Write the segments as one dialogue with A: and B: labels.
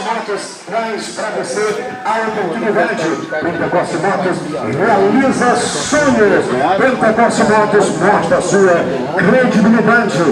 A: Motos traz para você a oportunidade. Pentecoste Motos realiza sonhos. Pentecoste Motos mostra a sua credibilidade.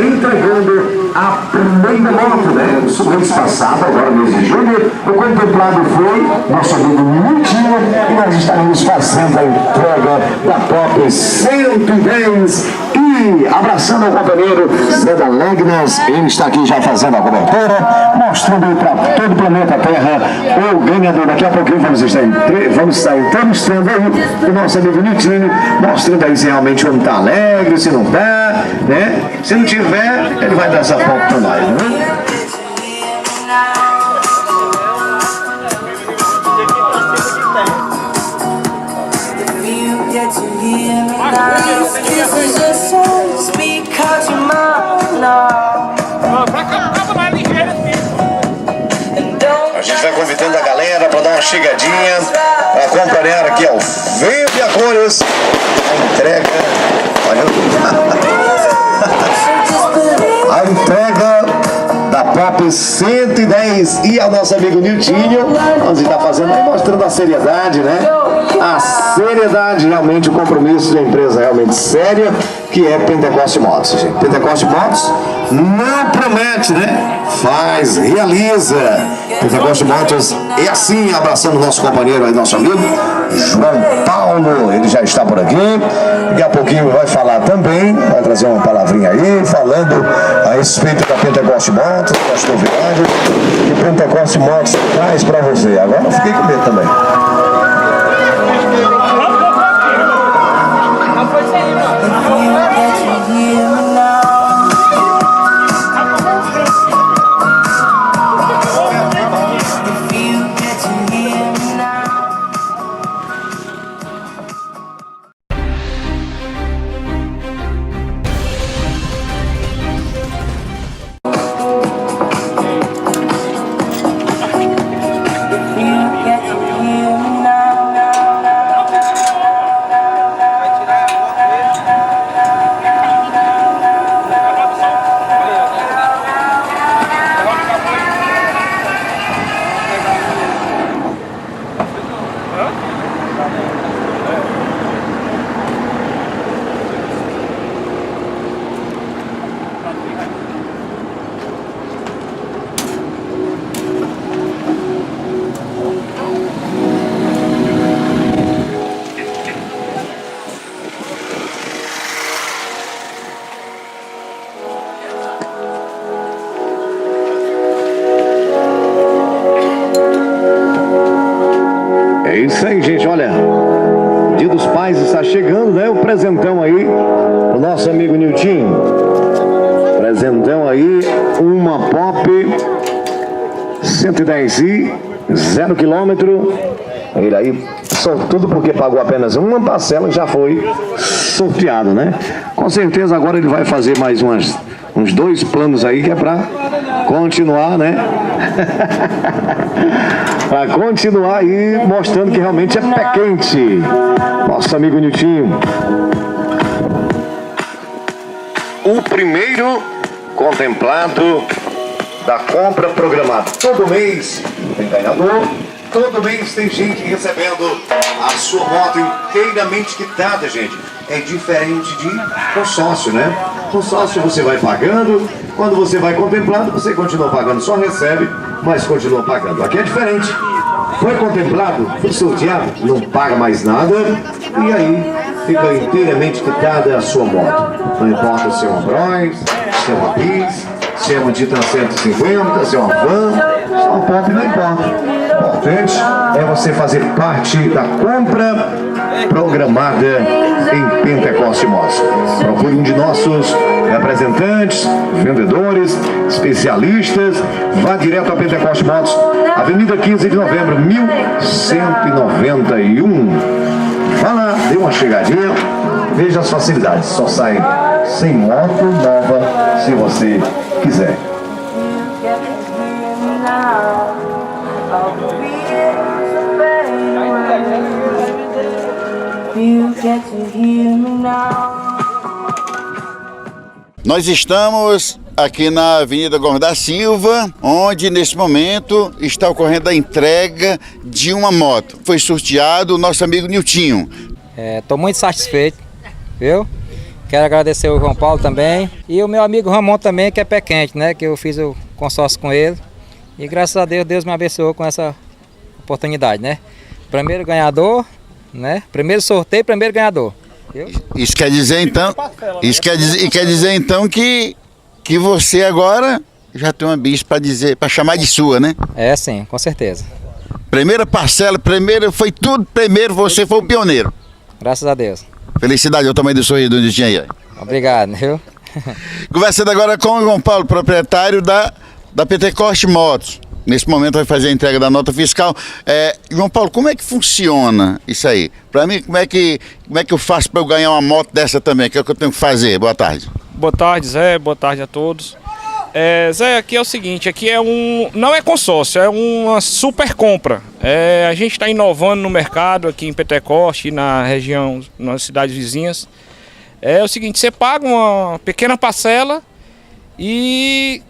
A: Entregando a primeira moto, né? O mês passado, agora mês de julho, o contemplado foi nosso amigo Niltinho e nós estaremos fazendo a entrega da Pop 110 e abraçando o companheiro Zé Alegres. Ele está aqui já fazendo a cobertura, mostrando para todo o planeta Terra o ganhador. Daqui a pouquinho vamos estar entrevistando aí o nosso amigo Niltinho, mostrando aí se realmente o homem está alegre, se não está, né? Se não tiver, ele vai dar essa foto para nós, né? A gente vai convidando a galera para dar uma chegadinha, para acompanhar aqui ao vivo e a cores a entrega. Olha a entrega da Pop 110 e a nosso amigo Niltinho. Vamos estar fazendo aí, mostrando a seriedade, né? A seriedade, realmente, o compromisso de uma empresa realmente séria, que é Pentecoste Motos, gente. Pentecoste Motos não promete, né? Faz, realiza. Pentecoste Motos é assim, abraçando o nosso companheiro aí, nosso amigo João Paulo. Ele já está por aqui. Daqui a pouquinho vai falar também, vai trazer uma palavrinha aí, falando a respeito da Pentecoste Motos, das novidades que Pentecoste Motos traz para você. Agora eu fiquei com medo também. É isso aí, gente, olha, Dia dos Pais está chegando, né? O presentão aí, o nosso amigo Niltinho. Presentão aí, uma Pop 110i, 0 km. Ele aí, tudo porque pagou apenas uma parcela e já foi sorteado, né? Com certeza agora ele vai fazer mais uns 2 planos aí, que é para continuar, né? Para continuar aí mostrando que realmente é pé quente. Nosso amigo Niltinho. O primeiro contemplado da compra programada. Todo mês tem ganhador. Todo mês tem gente recebendo a sua moto inteiramente quitada, gente. É diferente de consórcio, né? Consórcio você vai pagando, quando você vai contemplado, você continua pagando, só recebe, mas continua pagando. Aqui é diferente. Foi contemplado, foi sorteado, não paga mais nada, e aí fica inteiramente quitada a sua moto. Não importa se é uma Bros, se é uma Bis, se é uma Titan 150, se é uma Van, se é uma Pop, não importa. O importante é você fazer parte da compra programada em Pentecoste Motos. Procure um de nossos representantes, vendedores, especialistas. Vá direto a Pentecoste Motos, Avenida 15 de Novembro, 1191. Vá lá, dê uma chegadinha, veja as facilidades. Só sai sem moto nova se você quiser.
B: Nós estamos aqui na Avenida Gomes da Silva, onde nesse momento está ocorrendo a entrega de uma moto. Foi sorteado o nosso amigo Niltinho.
C: Estou muito satisfeito, viu? Quero agradecer o João Paulo também e o meu amigo Ramon também, que é pé quente, né? Que eu fiz o consórcio com ele e graças a Deus, Deus me abençoou com essa oportunidade, né? Primeiro ganhador, né? Primeiro sorteio, primeiro ganhador. Viu?
B: Isso quer dizer então, quer dizer então que você agora já tem uma bicha para chamar de sua, né?
C: É sim, com certeza.
B: Primeira parcela, foi tudo primeiro, você foi o pioneiro.
C: Graças a Deus.
B: Felicidade, eu tamanho do sorriso do Niltinho aí.
C: Obrigado, viu?
B: Conversando agora com o João Paulo, proprietário da Pentecoste Motos. Nesse momento vai fazer a entrega da nota fiscal. João Paulo, como é que funciona isso aí? Para mim, como é que eu faço para eu ganhar uma moto dessa também? O que é que eu tenho que fazer? Boa tarde.
D: Boa tarde, Zé. Boa tarde a todos. Zé, aqui é o seguinte, aqui não é consórcio, é uma super compra. A gente está inovando no mercado aqui em Pentecoste, na região, nas cidades vizinhas. É o seguinte, você paga uma pequena parcela e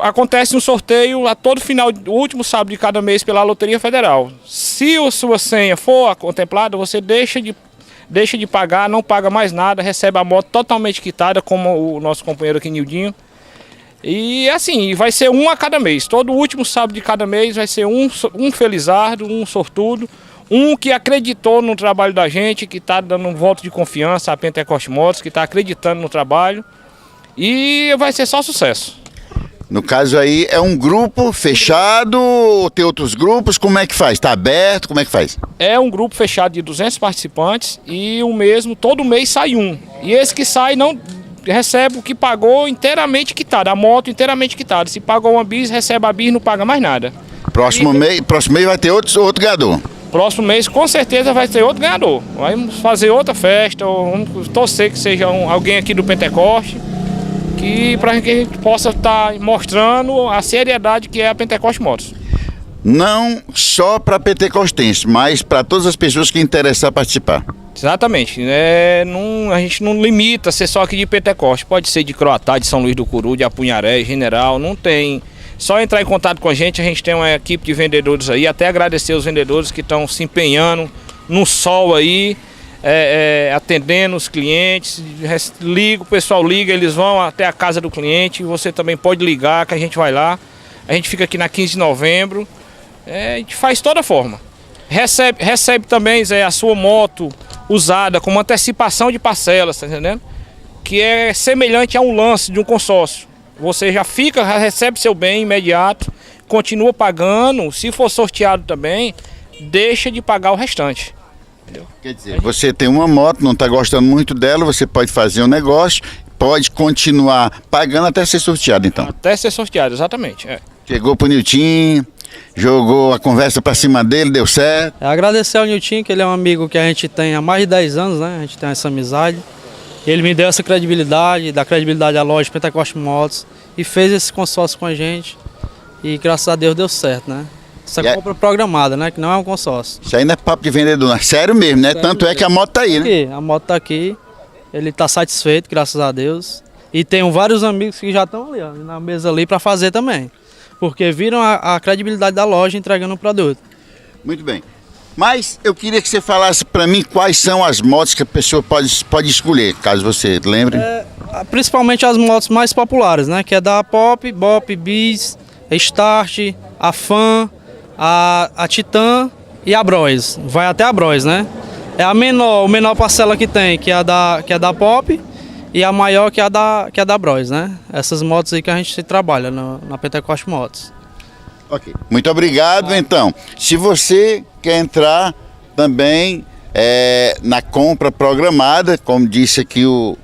D: acontece um sorteio a todo final, o último sábado de cada mês pela Loteria Federal. Se a sua senha for contemplada, você deixa de pagar, não paga mais nada, recebe a moto totalmente quitada, como o nosso companheiro aqui, Niltinho. E assim, vai ser um a cada mês. Todo último sábado de cada mês vai ser um felizardo, um sortudo, um que acreditou no trabalho da gente, que está dando um voto de confiança à Pentecoste Motos, que está acreditando no trabalho. E vai ser só sucesso.
B: No caso aí, é um grupo fechado ou tem outros grupos? Como é que faz? Está aberto? Como é que faz?
D: É um grupo fechado de 200 participantes e todo mês sai um. E esse que sai não recebe o que pagou inteiramente quitado, a moto inteiramente quitada. Se pagou uma bis, recebe a bis, não paga mais nada.
B: Próximo mês vai ter outro ganhador.
D: Próximo mês com certeza vai ter outro ganhador. Vamos fazer outra festa, vamos torcer que seja alguém aqui do Pentecoste, para que a gente possa estar mostrando a seriedade que é a Pentecoste Motos.
B: Não só para pentecostenses, mas para todas as pessoas que interessar participar.
D: Exatamente. A gente não limita a ser só aqui de Pentecoste. Pode ser de Croatá, de São Luís do Curu, de Apunharé, General, não tem. Só entrar em contato com a gente tem uma equipe de vendedores aí. Até agradecer os vendedores que estão se empenhando no sol aí, atendendo os clientes. O pessoal liga, eles vão até a casa do cliente. Você também pode ligar que a gente vai lá. A gente fica aqui na 15 de novembro. A gente faz toda forma. Recebe também, Zé, a sua moto usada com uma antecipação de parcelas, tá entendendo? Que é semelhante a um lance de um consórcio. Você já recebe seu bem imediato, continua pagando. Se for sorteado também, deixa de pagar o restante. Entendeu?
B: Quer dizer, você tem uma moto, não está gostando muito dela, você pode fazer um negócio, pode continuar pagando até ser sorteado, então.
D: Até ser sorteado, exatamente.
B: Chegou pro Niltinho, jogou a conversa para cima dele, deu certo.
E: Agradecer ao Niltinho, que ele é um amigo que a gente tem há mais de 10 anos, né? A gente tem essa amizade. Ele me deu essa credibilidade, dá credibilidade à Loja Pentecoste Motos e fez esse consórcio com a gente. E graças a Deus deu certo, né? Essa compra programada, né? Que não é um consórcio.
B: Isso aí não é papo de vendedor, não. É sério mesmo, né? Sério Tanto mesmo. É que a moto tá aí, né?
E: A moto tá aqui, ele tá satisfeito, graças a Deus. E tem vários amigos que já estão ali, ó, na mesa ali para fazer também. Porque viram a credibilidade da loja entregando o produto.
B: Muito bem. Mas eu queria que você falasse para mim quais são as motos que a pessoa pode escolher, caso você lembre.
E: Principalmente as motos mais populares, né? Que é da Pop, Bop, Bis, Start, a Fan, a Titan e a Bros. Vai até a Bros, né? É a menor parcela que tem, que é a da Pop, e a maior que é a da Bros, né? Essas motos aí que a gente trabalha na Pentecoste Motos.
B: Ok. Muito obrigado, então. Se você quer entrar também na compra programada, como disse aqui o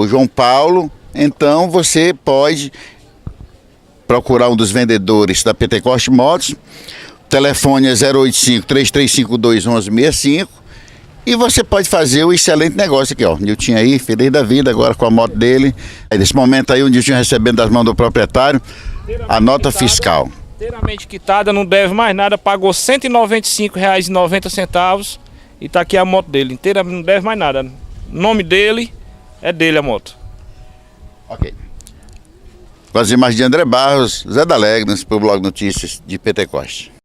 B: João Paulo, então você pode procurar um dos vendedores da Pentecoste Motos. O telefone é 085-3352-1165 e você pode fazer o excelente negócio aqui, ó. Niltinho aí, feliz da vida agora com a moto dele. Nesse momento aí o Niltinho recebendo das mãos do proprietário a nota fiscal.
D: Inteiramente quitada, não deve mais nada, pagou R$ 195,90 e tá aqui a moto dele, inteira, não deve mais nada. O nome dele é dele a moto.
B: Ok. Com as imagens de André Barros, Zé da Alegre, para o Blog Notícias de Pentecoste.